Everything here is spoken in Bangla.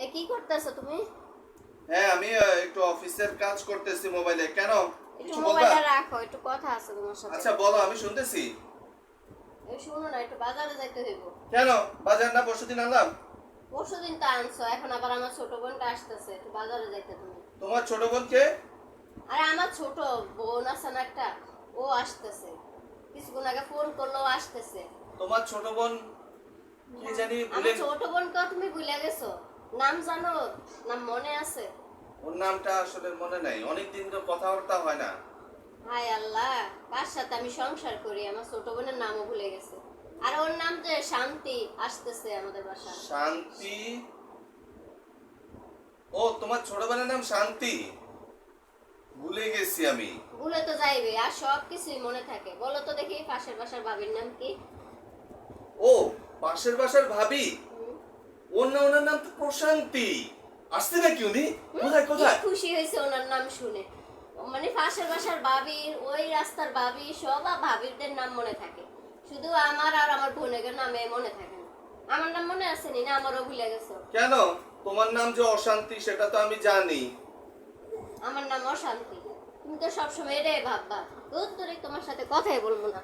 এ কি করতেছো তুমি? হ্যাঁ আমি একটু অফিসের কাজ করতেছি মোবাইলে। কেন, একটু কিছু বলবা? মোবাইলটা রাখো, একটু কথা আছে তোমার সাথে। আচ্ছা বলো, আমি শুনতেছি। এই শুনো না, একটু বাজারে যাইতে হইব। কেন, বাজার না পরশুদিন আনলাম? পরশুদিন তো আনছো, এখন আবার আমার ছোট বোনটা আসতেছে, একটু বাজারে যাইতে তুমি। তোমার ছোট বোনকে? আরে আমার ছোট বোন আছে না একটা, ও আসতেছে। কিছুক্ষণ আগে ফোন করলো, ও আসতেছে। তোমার ছোট বোন কি জানি আমার ভুলে, ছোট বোনকে তুমি ভুলে গেছো? নাম জানো? নাম মনে আছে? ওর নামটা আসলে মনে নাই, অনেকদিন তো কথাবার্তা হয় না। হায় আল্লাহ, কার সাথে আমি সংসার করি, আমার ছোট বোনের নামও ভুলে গেছে। আর ওর নাম যে শান্তি, আসতেছে আমাদের বাসায়। শান্তি? ও, তোমার ছোট বোনের নাম শান্তি? ভুলে গেছি আমি। ভুলে তো যাইবে, আর সব কিছুই মনে থাকে। বলো তো দেখি, পাশের বাসার ভাবির নাম কি? ও, পাশের বাসার ভাবি? হুম? ওনার নাম তো প্রশান্তি। আসছে নাকি উনি? কোথায় কি কোথায়? খুশি হয়েছে ওনার নাম শুনে। মানে পাশের বাসার ভাবি, ওই রাস্তার ভাবি, সব ভাবিদের নাম মনে থাকে। শুধু আমার আর আমার বোনের নামে মনে থাকে না। আমার নাম মনে আছে নি না? আমারও ভুলে গেছো? কেন, তোমার নাম যে অশান্তি সেটা তো আমি জানি। আমার নাম অশান্তি। তুমি তো সবসময় এটাই ভাববা। তোর তোমার সাথে কথাই বলবো না।